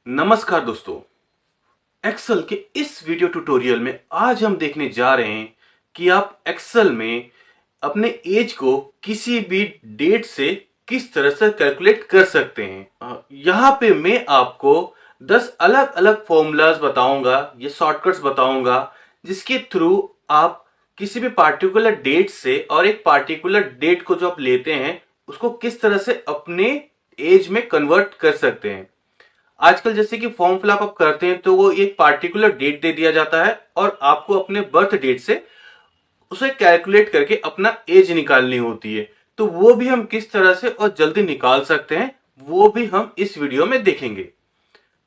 नमस्कार दोस्तों, एक्सेल के इस वीडियो ट्यूटोरियल में आज हम देखने जा रहे हैं कि आप एक्सेल में अपने एज को किसी भी डेट से किस तरह से कैलकुलेट कर सकते हैं। यहाँ पे मैं आपको 10 अलग अलग फॉर्मूलाज बताऊंगा, ये शॉर्टकट्स बताऊंगा, जिसके थ्रू आप किसी भी पार्टिकुलर डेट से और एक पार्टिकुलर डेट को जो आप लेते हैं उसको किस तरह से अपने एज में कन्वर्ट कर सकते हैं। आजकल जैसे कि फॉर्म फिलअप आप करते हैं तो वो एक पार्टिकुलर डेट दे दिया जाता है और आपको अपने बर्थ डेट से उसे कैलकुलेट करके अपना एज निकालनी होती है। तो वो भी हम किस तरह से और जल्दी निकाल सकते हैं वो भी हम इस वीडियो में देखेंगे।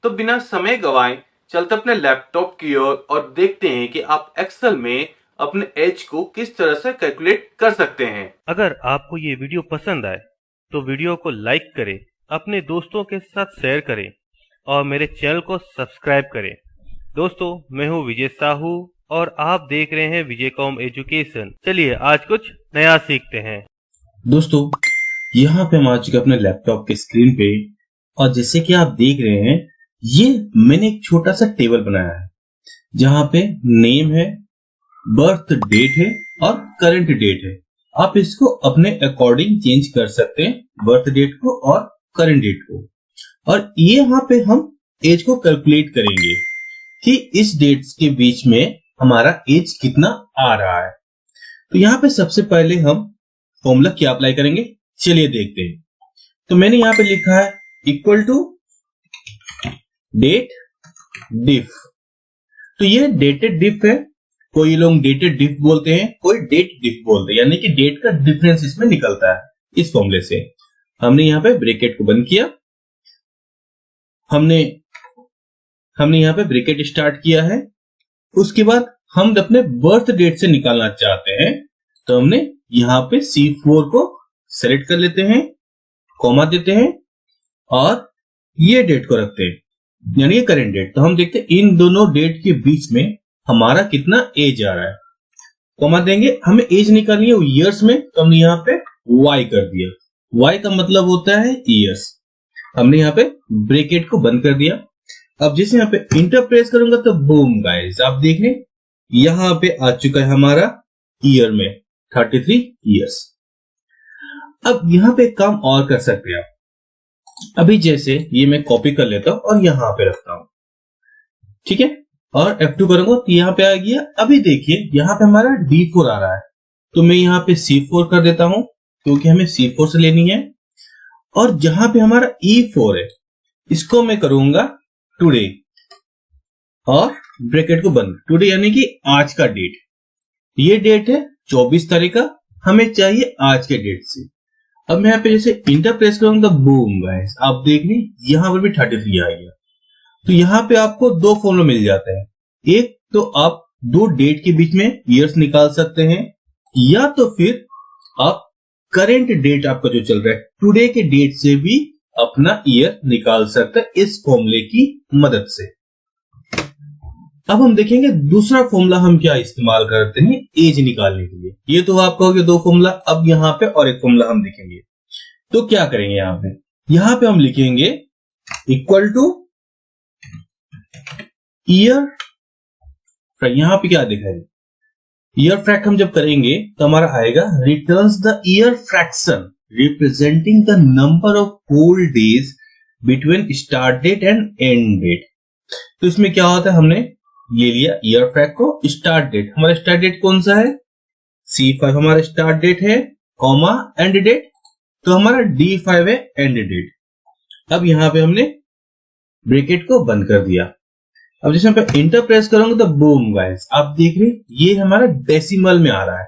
तो बिना समय गवाएं चलते अपने लैपटॉप की ओर और देखते हैं कि आप एक्सेल में अपने एज को किस तरह से कैलकुलेट कर सकते हैं। अगर आपको ये वीडियो पसंद आए तो वीडियो को लाइक करें, अपने दोस्तों के साथ शेयर करें और मेरे चैनल को सब्सक्राइब करें। दोस्तों, मैं हूं विजय साहू और आप देख रहे हैं विजय कॉम एजुकेशन। चलिए आज कुछ नया सीखते हैं। दोस्तों, यहाँ पे हम आ चुके अपने लैपटॉप के स्क्रीन पे और जैसे कि आप देख रहे हैं ये मैंने एक छोटा सा टेबल बनाया है जहाँ पे नेम है, बर्थ डेट है और करंट डेट है। आप इसको अपने अकॉर्डिंग चेंज कर सकते हैं, बर्थ डेट को और करंट डेट को। और ये यहाँ पे हम एज को कैलकुलेट करेंगे कि इस डेट्स के बीच में हमारा एज कितना आ रहा है। तो यहाँ पे सबसे पहले हम फॉर्मूला क्या अप्लाई करेंगे, चलिए देखते हैं। तो मैंने यहाँ पे लिखा है इक्वल टू डेट डिफ। तो ये डेटेड डिफ है, कोई लोग डेटेड डिफ बोलते हैं, कोई डेट डिफ बोलते हैं, यानी कि डेट का डिफरेंस इसमें निकलता है। इस फॉर्मूले से हमने यहाँ पे ब्रैकेट को बंद किया, हमने यहाँ पे ब्रैकेट स्टार्ट किया है। उसके बाद हम अपने बर्थ डेट से निकालना चाहते हैं तो हमने यहाँ पे C4 को सेलेक्ट कर लेते हैं, कॉमा देते हैं और ये डेट को रखते हैं, यानी ये करंट डेट। तो हम देखते हैं इन दोनों डेट के बीच में हमारा कितना एज आ रहा है। कॉमा देंगे, हमें एज निकालनी है ईयर्स में, तो हमने यहाँ पे Y कर दिया। Y का मतलब होता है ईयर्स। हमने यहाँ पे ब्रैकेट को बंद कर दिया। अब जैसे यहाँ पे इंटर प्रेस करूंगा तो बूम गाइस, आप देख रहे हैं यहाँ पे आ चुका है हमारा ईयर में 33 ईयर्स। अब यहाँ पे एक काम और कर सकते हैं आप। अभी जैसे ये मैं कॉपी कर लेता हूं और यहाँ पे रखता हूं, ठीक है, और F2 करूंगा तो यहाँ पे आ गया। अभी देखिए यहाँ पे हमारा D4 आ रहा है, तो मैं यहाँ पे C4 कर देता हूं क्योंकि हमें C4 से लेनी है। और जहां पे हमारा E4 है इसको मैं करूंगा टुडे और ब्रैकेट को बंद। टुडे यानी कि आज का डेट, ये डेट है 24 तारीख का, हमें चाहिए आज के डेट से। अब मैं यहाँ पे जैसे इंटर प्रेस करूंगा तो बूम गाइस, आप देख ली यहां पर भी 33 आ गया। तो यहाँ पे आपको दो फॉर्मूला मिल जाते हैं। एक तो आप दो डेट के बीच में ईयर्स निकाल सकते हैं, या तो फिर आप करेंट डेट आपका जो चल रहा है टुडे के डेट से भी अपना ईयर निकाल सकते हैं इस फॉर्मूले की मदद से। अब हम देखेंगे दूसरा फॉर्मूला हम क्या इस्तेमाल करते हैं एज निकालने के लिए। ये तो आप कहोगे दो फॉर्मूला, अब यहाँ पे और एक फॉर्मूला हम देखेंगे। तो क्या करेंगे यहाँ पे हम लिखेंगे इक्वल टू ईयर। यहाँ पे क्या दिखा है, ईयर फ्रैक्ट हम जब करेंगे तो हमारा आएगा returns the year fraction representing the number of whole days between start date and end date. तो इसमें क्या होता है, हमने ले लिया ईयर फ्रैक्ट को, स्टार्ट डेट, हमारा स्टार्ट डेट कौन सा है, C5 हमारा स्टार्ट डेट है, कॉमा एंड डेट, तो हमारा D5 है एंड डेट। अब यहाँ पे हमने ब्रैकेट को बंद कर दिया। अब जैसे मैं इंटर प्रेस करूंगा तो बूम गाइस, आप देख रहे हैं ये हमारा डेसिमल में आ रहा है।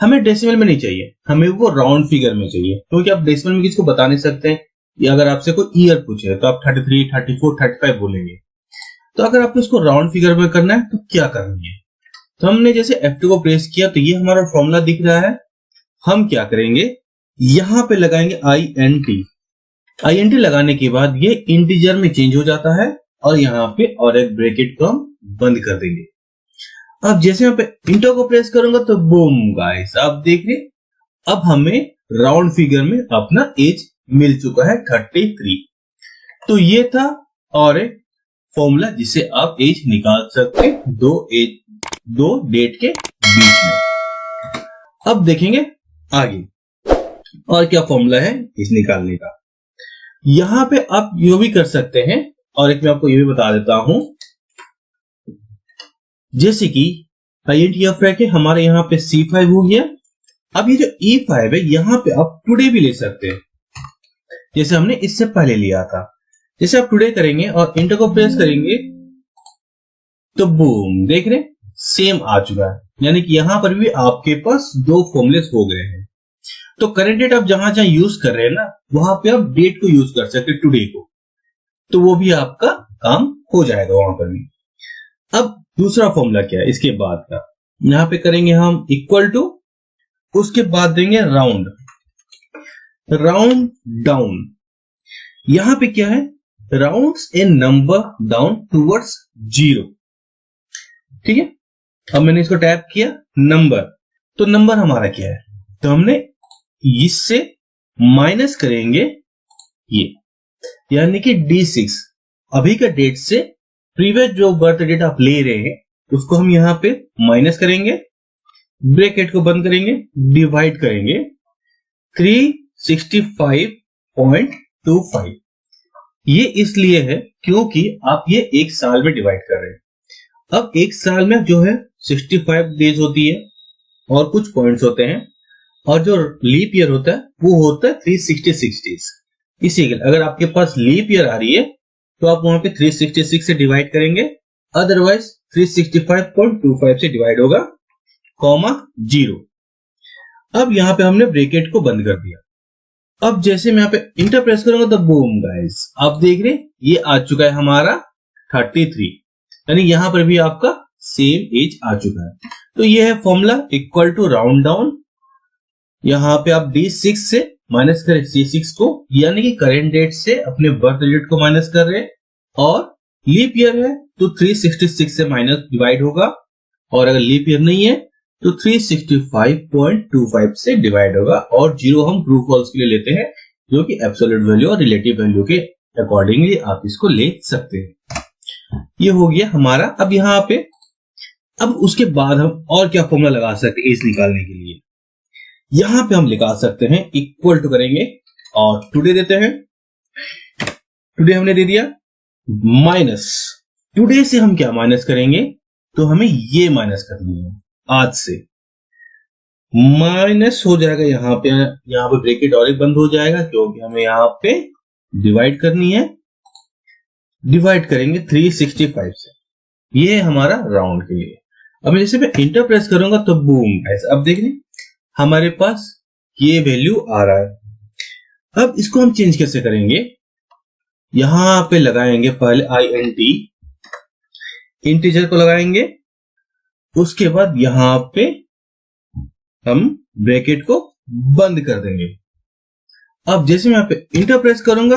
हमें डेसिमल में नहीं चाहिए, हमें वो राउंड फिगर में चाहिए, क्योंकि आप डेसिमल में किसको बता नहीं सकते हैं। या अगर आपसे कोई ईयर पूछे तो आप 33, 34, 35 बोलेंगे। तो अगर आपको इसको राउंड फिगर में करना है तो क्या करनी है, तो हमने जैसे F2 को प्रेस किया तो ये हमारा फॉर्मूला दिख रहा है। हम क्या करेंगे, यहां पे लगाएंगे INT लगाने के बाद ये इंटीजर में चेंज हो जाता है और यहाँ पे और एक ब्रैकेट को हम बंद कर देंगे। अब जैसे यहाँ पे इंटर को प्रेस करूंगा तो बूम गाइस, आप देख रहे अब हमें राउंड फिगर में अपना एज मिल चुका है 33। तो ये था और एक फॉर्मूला जिससे आप एज निकाल सकते हैं दो डेट के बीच में। अब देखेंगे आगे और क्या फॉर्मूला है एज निकालने का। यहां पे आप यो भी कर सकते हैं, और एक मैं आपको ये भी बता देता हूं, जैसे कि INTF है कि हमारे यहाँ पे C5 हो गया। अब ये जो E5 है यहां पे आप टुडे भी ले सकते हैं, जैसे हमने इससे पहले लिया था। जैसे आप टुडे करेंगे और इंटर को प्रेस करेंगे तो बूम, देख रहे सेम आ चुका है, यानी कि यहां पर भी आपके पास दो फॉर्मूलेस हो गए हैं। तो करंट डेट आप जहां जहां यूज कर रहे हैं ना, वहां पे आप डेट को यूज कर सकते हैं, टुडे को, तो वो भी आपका काम हो जाएगा वहां पर भी। अब दूसरा फॉर्मूला क्या है इसके बाद का, यहां पे करेंगे हम इक्वल टू, उसके बाद देंगे राउंड डाउन। यहां पे क्या है, राउंड्स ए नंबर डाउन टूवर्ड्स 0। ठीक है, अब मैंने इसको टैप किया नंबर, तो नंबर हमारा क्या है, तो हमने इससे माइनस करेंगे ये, यानी कि D6 अभी का डेट से प्रीवियस जो बर्थ डेट आप ले रहे हैं उसको हम यहां पे माइनस करेंगे, ब्रैकेट को बंद करेंगे, डिवाइड करेंगे 365.25। ये इसलिए है क्योंकि आप ये एक साल में डिवाइड कर रहे हैं। अब एक साल में जो है 65 डेज होती है और कुछ पॉइंट्स होते हैं, और जो लीप ईयर होता है वो होता है 366 डेज। इसीलिए अगर आपके पास लीप ईयर आ रही है तो आप वहां पे 366 से डिवाइड करेंगे, अदरवाइज 365.25 से डिवाइड होगा, कॉमा 0। अब यहां पे हमने ब्रैकेट को बंद कर दिया। अब जैसे मैं यहां पे इंटर प्रेस करूंगा तो बूम गाइस, आप देख रहे हैं ये आ चुका है हमारा 33, यानी यहां पर भी आपका सेम एज आ चुका है। तो ये है formula equal to round down. यहां पे आप D6 से माइनस करें C6 को, यानी कि करेंट डेट से अपने बर्थ डेट को माइनस कर रहे हैं, और लीप ईयर है तो 366 से माइनस डिवाइड होगा, और अगर लीप ईयर नहीं है तो 365.25 से डिवाइड होगा, और 0 हम ट्रू फॉल्स के लिए लेते हैं, जो कि एब्सोल्यूट वैल्यू और रिलेटिव वैल्यू के अकॉर्डिंगली आप इसको ले सकते हैं। ये हो गया हमारा। अब यहाँ पे अब उसके बाद हम और क्या फॉर्मूला लगा सकते हैं एज निकालने के लिए, यहां पे हम निकाल सकते हैं इक्वल टू करेंगे और टुडे देते हैं, टुडे हमने दे दिया, माइनस टुडे से हम क्या माइनस करेंगे, तो हमें ये माइनस करनी है, आज से माइनस हो जाएगा, यहाँ पे ब्रैकेट और एक बंद हो जाएगा क्योंकि हमें यहाँ पे डिवाइड करनी है, डिवाइड करेंगे 365 से, ये है हमारा राउंड के लिए। अब जैसे मैं इंटर प्रेस करूंगा तो बूम, ऐसा अब देख लें हमारे पास ये वैल्यू आ रहा है। अब इसको हम चेंज कैसे करेंगे, यहां पे लगाएंगे पहले INT, इंटीजर को लगाएंगे, उसके बाद यहां पे हम ब्रैकेट को बंद कर देंगे। अब जैसे मैं यहां पे इंटर प्रेस करूंगा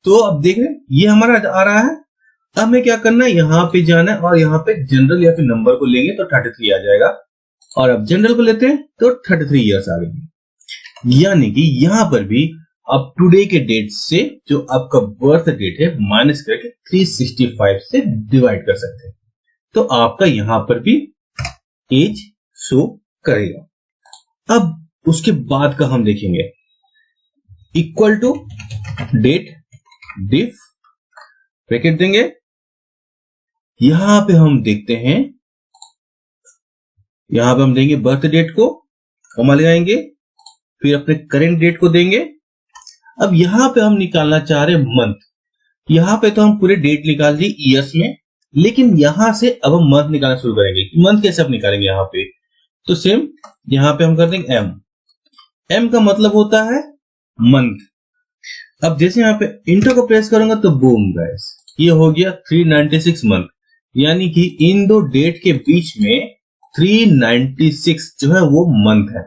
तो अब देख रहे हैं ये हमारा आ रहा है। अब हमें क्या करना है, यहां पे जाना है और यहां पे जनरल या फिर नंबर को लेंगे तो 33 आ जाएगा, और अब जनरल को लेते हैं तो 33 ईयर्स आ गए। यानी कि यहां पर भी आप टुडे के डेट से जो आपका बर्थ डेट है माइनस करके 365 से डिवाइड कर सकते हैं, तो आपका यहां पर भी एज शो करेगा। अब उसके बाद का हम देखेंगे equal to date diff, bracket देंगे, यहां पे हम देखते हैं, यहां पे हम देंगे बर्थ डेट को, कॉमा लगाएंगे, फिर अपने करेंट डेट को देंगे। अब यहां पे हम निकालना चाह रहे मंथ, यहां पे तो हम पूरे डेट निकाल दी ईयर्स में, लेकिन यहां से अब हम मंथ निकालना शुरू करेंगे। मंथ कैसे आप निकालेंगे, यहां पे तो सेम यहां पे हम कर देंगे एम का मतलब होता है मंथ। अब जैसे यहां पे इंटर को प्रेस करूंगा तो बूम गाइस, ये हो गया 396 मंथ, यानी कि इन दो डेट के बीच में 396 जो है वो मंथ है।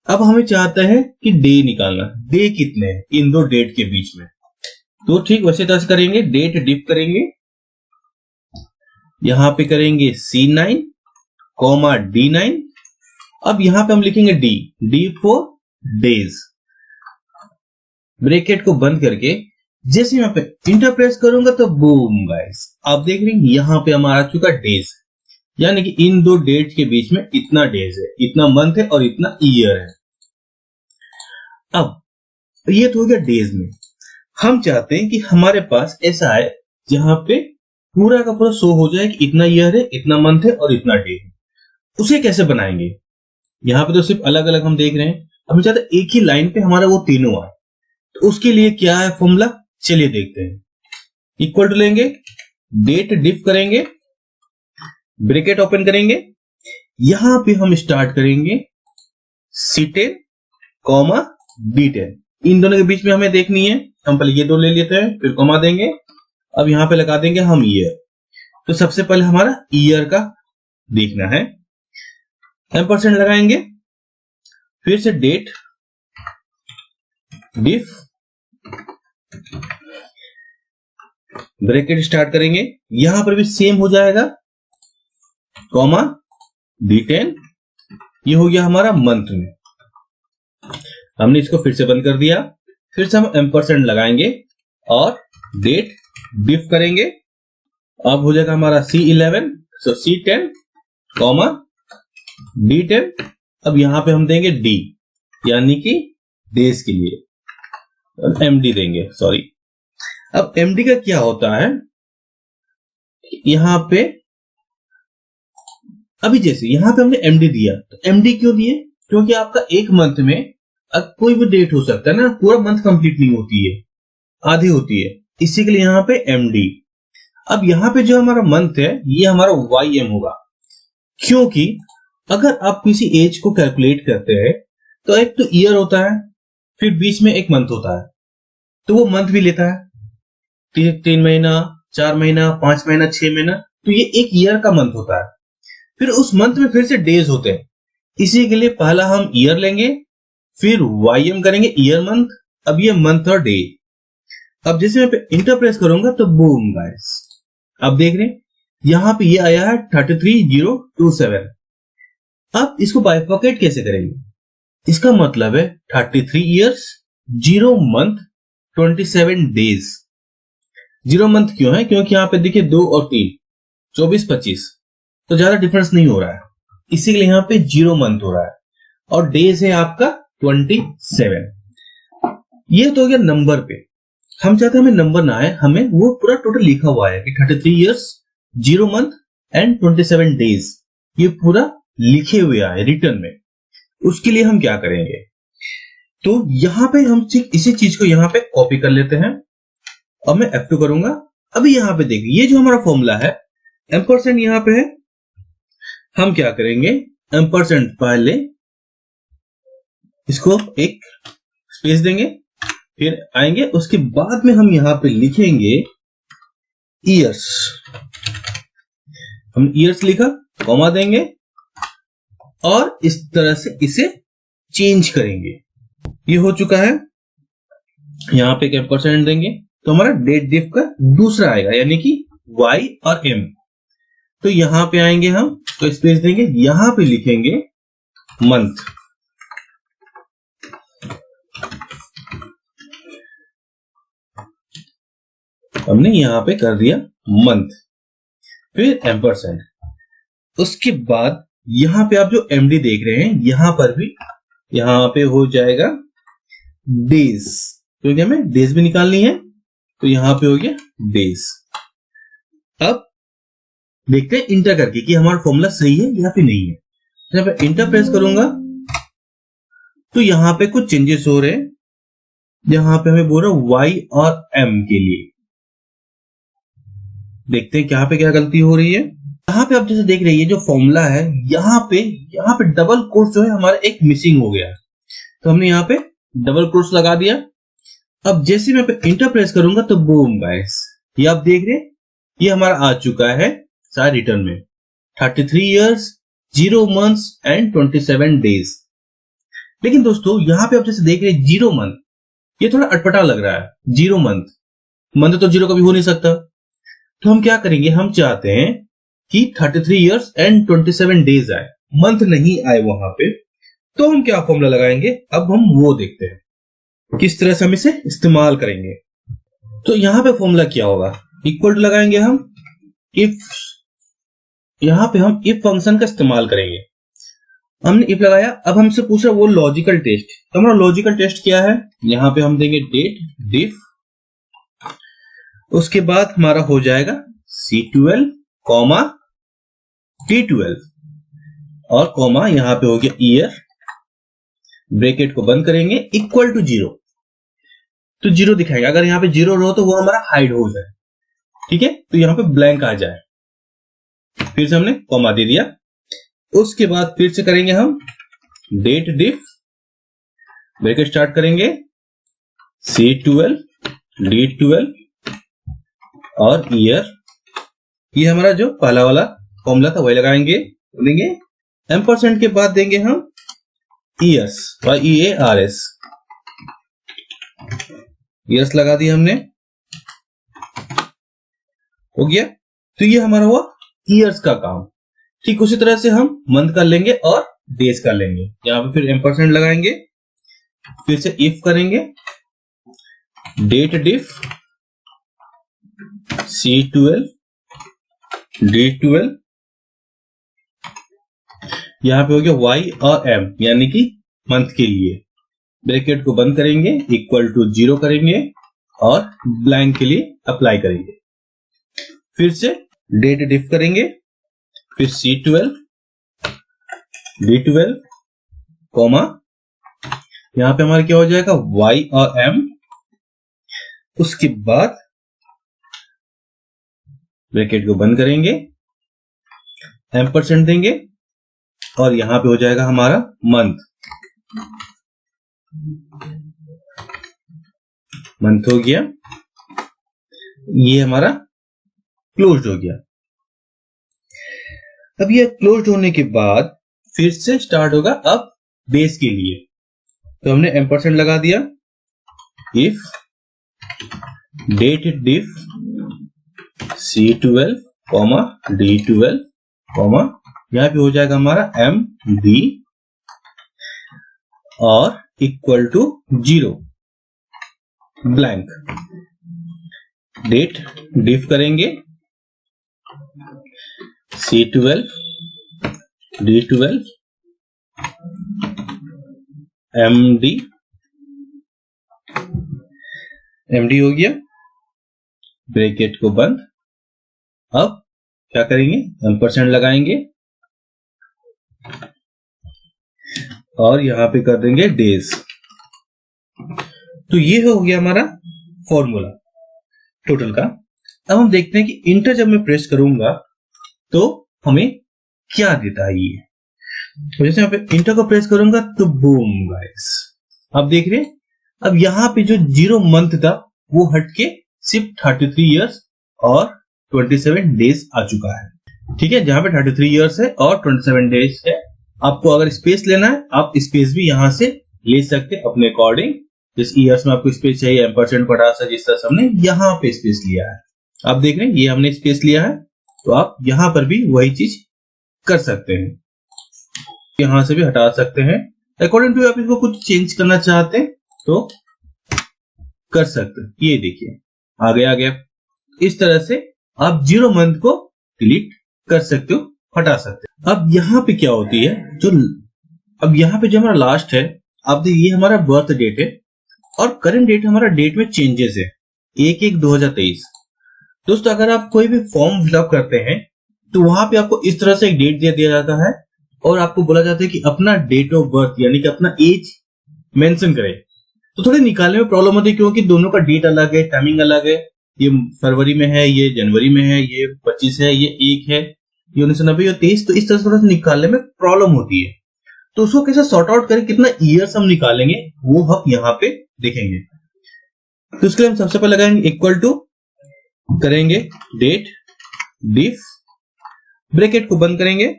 अब हमें चाहता है कि डे निकालना, डे कितने हैं इन दो डेट के बीच में, तो ठीक वैसे तरह से करेंगे, डेट डिप करेंगे, यहां पे करेंगे C9 कॉमा D9। अब यहां पे हम लिखेंगे डी फॉर डेज, ब्रैकेट को बंद करके जैसे यहाँ पे इंटर प्रेस करूंगा तो बूम गाइस, आप देख रहे हैं यहाँ पे हमारा आ चुका डेज, यानी कि इन दो डेट के बीच में इतना डेज है, इतना मंथ है और इतना ईयर है। अब ये तो हो गया डेज में। हम चाहते हैं कि हमारे पास ऐसा है जहां पे पूरा का पूरा शो हो जाए कि इतना ईयर है, इतना मंथ है और इतना डे है। उसे कैसे बनाएंगे? यहाँ पे तो सिर्फ अलग अलग हम देख रहे हैं, हम चाहते हैं एक ही लाइन पे हमारा वो तीनों आए। तो उसके लिए क्या है फॉर्मूला, चलिए देखते हैं। इक्वल टू लेंगे, डेट डिफ करेंगे, ब्रैकेट ओपन करेंगे, यहां पे हम स्टार्ट करेंगे C10 कॉमा D10। इन दोनों के बीच में हमें देखनी है, हम पहले ये दो ले लेते हैं, फिर कॉमा देंगे। अब यहां पे लगा देंगे हम ईयर। तो सबसे पहले हमारा ईयर का देखना है, एम्परसेंड लगाएंगे, फिर से डेट डिफ, ब्रैकेट स्टार्ट करेंगे, यहां पर भी सेम हो जाएगा, कॉमा D10। ये हो गया हमारा मंथ में। हमने इसको फिर से बंद कर दिया, फिर से हम एम्परसेंड लगाएंगे और डेट डिफ करेंगे। अब हो जाएगा हमारा C11, सो C10 कॉमा D10। अब यहां पे हम देंगे D, यानी कि डेज के लिए, MD देंगे, सॉरी। अब MD का क्या होता है, यहां पे अभी जैसे यहां पे हमने MD दिया, तो MD क्यों दिए? क्योंकि आपका एक मंथ में अब कोई भी डेट हो सकता है ना, पूरा मंथ कंप्लीट नहीं होती है, आधी होती है, इसी के लिए यहां पे MD। अब यहां पे जो हमारा मंथ है ये हमारा YM होगा, क्योंकि अगर आप किसी एज को कैलकुलेट करते हैं तो एक तो ईयर होता है, फिर बीच में एक मंथ होता है, तो वो मंथ भी लेता है, 3 महीना, 4 महीना, 5 महीना, 6 महीना, तो ये एक ईयर का मंथ होता है। फिर उस मंथ में फिर से डेज होते हैं, इसी के लिए पहला हम ईयर लेंगे, फिर YM करेंगे ईयर मंथ। अब ये मंथ और डे। अब जैसे मैं पे इंटर प्रेस करूंगा तो बूम गाइस, अब देख रहे हैं यहां पे ये आया है 33027। अब इसको बाइफर्केट कैसे करेंगे? इसका मतलब है 33 ईयर्स 0 मंथ 27 डेज। 0 मंथ क्यों है? क्योंकि यहां पे देखिए 2 और 3 24 25, तो ज्यादा डिफरेंस नहीं हो रहा है, इसी के लिए यहां पे 0 मंथ हो रहा है, और डेज है आपका 27। ये तो हो गया नंबर पे। हम चाहते हैं हमें नंबर ना आए, हमें वो पूरा टोटल लिखा हुआ है कि 33 ईयर्स 0 मंथ एंड 27 डेज, ये पूरा लिखे हुए आए रिटर्न में। उसके लिए हम क्या करेंगे, तो यहां पे हम इसी चीज को यहां पे कॉपी कर लेते हैं। अब मैं F2 करूंगा। अभी यहां पे देखिए ये जो हमारा फॉर्मूला है, एम्परसेंड यहां पे है, हम क्या करेंगे, एम्परसेंड पहले इसको एक स्पेस देंगे, फिर आएंगे, उसके बाद में हम यहां पे लिखेंगे ईयर्स। हम ईयर्स लिखा, कॉमा देंगे और इस तरह से इसे चेंज करेंगे। ये हो चुका है, यहां पे एक % देंगे तो हमारा डेट डिफ का दूसरा आएगा, यानी कि Y और M। तो यहां पे आएंगे हम, तो स्पेस देंगे, यहां पे लिखेंगे मंथ। हमने यहां पे कर दिया मंथ, फिर एम्परसेंड। उसके बाद यहां पे आप जो MD देख रहे हैं, यहां पर भी यहां पे हो जाएगा डेज, क्योंकि हमें डेज भी निकालनी है, तो यहां पे हो गया डेज। अब देखते हैं इंटर करके कि हमारा फॉर्मूला सही है या फिर नहीं है। जब मैं इंटर प्रेस करूंगा तो यहां पे कुछ चेंजेस हो रहे हैं, यहां पे हमें बोल रहा है Y और M के लिए। देखते हैं यहाँ पे क्या गलती हो रही है। यहाँ पे आप जैसे देख रहे हैं, ये जो फॉर्मूला है, यहाँ पे डबल कोट्स जो है हमारा एक मिसिंग हो गया है, तो हमने यहाँ पे डबल कोट्स लगा दिया। अब जैसे मैं पे इंटर प्रेस करूंगा तो बूम गाइस, ये आप देख रहे हैं ये हमारा आ चुका है सारे रिटर्न में 33 ईयर्स 0 मंथ्स एंड 27 डेज। लेकिन दोस्तों यहाँ पे आप जैसे देख रहे हैं 0 मंथ, ये थोड़ा अटपटा लग रहा है। 0 मंथ तो 0 कभी हो नहीं सकता, तो हम क्या करेंगे, हम चाहते हैं कि 33 ईयर्स एंड 27 डेज आए, मंथ नहीं आए वहां पे, तो हम क्या फॉर्मूला लगाएंगे, अब हम वो देखते हैं किस तरह से हम इसे इस्तेमाल करेंगे। तो यहां पे फॉर्मूला क्या होगा, इक्वल टू लगाएंगे हम इफ, यहां पे हम इफ फंक्शन का इस्तेमाल करेंगे। हमने इफ लगाया, अब हमसे पूछ रहा है वो लॉजिकल टेस्ट। तो हमारा लॉजिकल टेस्ट क्या है, यहां पे हम देंगे डेट डिफ, उसके बाद हमारा हो जाएगा C12 कॉमा T12 और कॉमा यहां पे हो गया ईयर, ब्रैकेट को बंद करेंगे, इक्वल टू 0। तो 0 दिखाएगा, अगर यहां पे 0 रहो तो वो हमारा हाइड हो जाए, ठीक है। तो यहां पे ब्लैंक आ जाए, फिर से हमने कॉमा दे दिया। उसके बाद फिर से करेंगे हम डेट डिफ, ब्रैकेट स्टार्ट करेंगे C12 D12 और ईयर, ये हमारा जो पहला वाला फॉर्मूला था वही लगाएंगे, देंगे एम्परसेंड के बाद देंगे हम ईयर्स YEARS, ईयर्स लगा दिया हमने, हो गया। तो ये हमारा हुआ ईयर्स का काम। ठीक उसी तरह से हम मंथ कर लेंगे और डेज कर लेंगे। यहां पे फिर एम्परसेंड लगाएंगे, फिर से इफ करेंगे डेट डिफ C12 D12, यहां पे हो गया Y और M यानी कि मंथ के लिए, ब्रैकेट को बंद करेंगे, इक्वल टू 0 करेंगे और ब्लैंक के लिए अप्लाई करेंगे। फिर से डेट डिफ करेंगे, फिर C12 D12 कॉमा, यहां पे हमारा क्या हो जाएगा Y और M, उसके बाद ब्रैकेट को बंद करेंगे, एम्परसेंड देंगे और यहां पे हो जाएगा हमारा मंथ, मंथ हो गया, ये हमारा क्लोज्ड हो गया। अब ये क्लोज्ड होने के बाद फिर से स्टार्ट होगा अब डेज के लिए। तो हमने एम्परसेंड लगा दिया, if date diff C12 comma D12 comma, यहां पे हो जाएगा हमारा MD और equal to 0 blank, date diff करेंगे C12 D12 MD हो गया, ब्रैकेट को बंद। अब क्या करेंगे, एम्परसेंड लगाएंगे और यहां पे कर देंगे डेज। तो ये हो गया हमारा फॉर्मूला टोटल का। अब हम देखते हैं कि इंटर जब मैं प्रेस करूंगा तो हमें क्या देता है ये। तो जैसे यहाँ पे इंटर को प्रेस करूंगा तो बूम गाइस, आप देख रहे हैं अब यहां पे जो 0 मंथ था वो हटके सिर्फ 33 इयर्स और 27 डेज आ चुका है। ठीक है, जहां पे 33 इयर्स है और 27 डेज है। आपको अगर स्पेस लेना है आप स्पेस भी यहां से ले सकते हैं अपने अकॉर्डिंग। जिस इयर्स में आपको स्पेस चाहिए एम्परसेंड पढ़ा सा, जिस तरह से हमने यहां पे स्पेस लिया है, आप देख रहे हैं ये हमने स्पेस लिया है, तो आप यहां पर भी वही चीज कर सकते हैं, यहां से भी हटा सकते हैं अकॉर्डिंग टू। आप इसको कुछ चेंज करना चाहते हैं तो कर सकते हैं। ये देखिए आ गया। इस तरह से आप 0 मंथ को डिलीट कर सकते हो, हटा सकते हो। अब यहाँ पे क्या होती है, अब यहाँ पे जो हमारा लास्ट है, आप देखिए ये हमारा बर्थ डेट है और करंट डेट हमारा डेट में चेंजेस है 1/1/2023। दोस्तों अगर आप कोई भी फॉर्म फिलअप करते हैं तो वहां पे आपको इस तरह से एक डेट दिया जाता है और आपको बोला जाता है कि अपना डेट ऑफ बर्थ यानी कि अपना एज मेंशन करें। तो थोड़े निकालने में प्रॉब्लम होती है क्योंकि दोनों का डेट अलग है, टाइमिंग अलग है। ये फरवरी में है, ये जनवरी में है, ये 25 है, ये 1 है, ये 1990 और 23। तो इस तरह से थोड़ा सा निकालने में प्रॉब्लम होती है। तो उसको कैसे सॉर्ट आउट करें, कितना ईयर्स हम निकालेंगे वो हम यहाँ पे देखेंगे। तो उसके लिए हम सबसे पहले लगाएंगे इक्वल टू, करेंगे डेट डिफ, ब्रैकेट को बंद करेंगे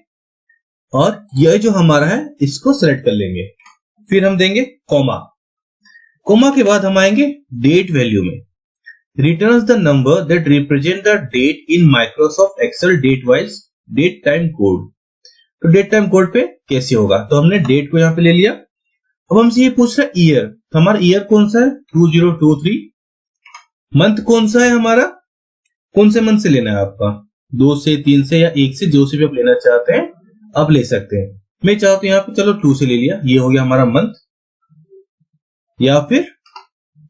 और यह जो हमारा है इसको सेलेक्ट कर लेंगे। फिर हम देंगे कॉमा, कॉमा के बाद हम आएंगे डेट वैल्यू में, returns the number that represent the date in Microsoft Excel date wise date time code। तो डेट टाइम कोड पे कैसे होगा, तो हमने डेट को यहां पे ले लिया। अब हमसे ये पूछ रहा है ईयर, तो हमारा ईयर कौन सा है 2023, मंथ कौन सा है हमारा, कौन से मंथ से लेना है आपका, 2 से 3 से या 1 से, जो से भी आप लेना चाहते हैं आप ले सकते हैं। मैं चाहता हूं यहाँ पे चलो 2 से ले लिया, ये हो गया हमारा मंथ, या फिर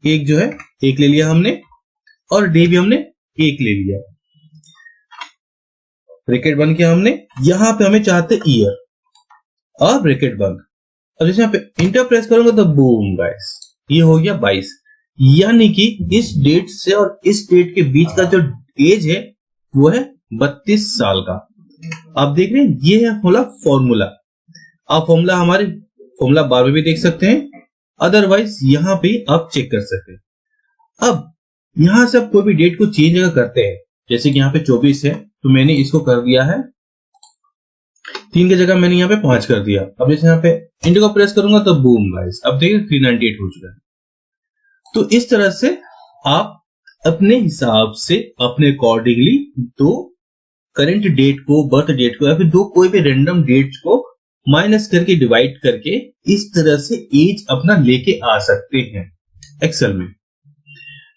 एक जो है 1 ले लिया हमने, और डे भी हमने 1 ले लिया, ब्रैकेट बंद किया हमने। यहां पे हमें चाहते ईयर और ब्रैकेट बंद। अब जैसे यहाँ पे इंटर प्रेस करूंगा तो बूम गाइस, ये हो गया 22, यानी कि इस डेट से और इस डेट के बीच का जो एज है वो है 32 साल का। आप देख रहे हैं ये है हमारा फॉर्मूला। आप फॉर्मूला हमारे फॉर्मूला बार में भी देख सकते हैं, अदरवाइज यहां पे आप चेक कर सकते हैं। अब यहां से आप कोई भी डेट को चेंज अगर करते हैं, जैसे कि यहाँ पे 24 है तो मैंने इसको कर दिया है 3 की जगह मैंने यहाँ पे 5 कर दिया। अब जैसे यहाँ पे इंटर को प्रेस करूंगा तो बूम गाइस, अब देखिए 398 हो चुका है। तो इस तरह से आप अपने हिसाब से अपने अकॉर्डिंगली दो करंट डेट को, बर्थ डेट को, या फिर दो कोई भी रैंडम डेट्स को माइनस करके डिवाइड करके इस तरह से एज अपना लेके आ सकते हैं एक्सेल में।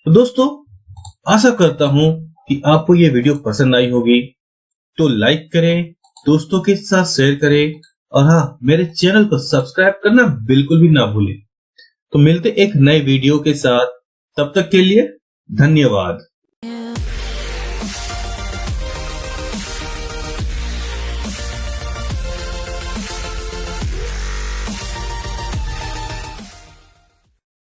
तो दोस्तों आशा करता हूं कि आपको ये वीडियो पसंद आई होगी, तो लाइक करें, दोस्तों के साथ शेयर करें, और हाँ, मेरे चैनल को सब्सक्राइब करना बिल्कुल भी ना भूलें। तो मिलते एक नए वीडियो के साथ, तब तक के लिए धन्यवाद।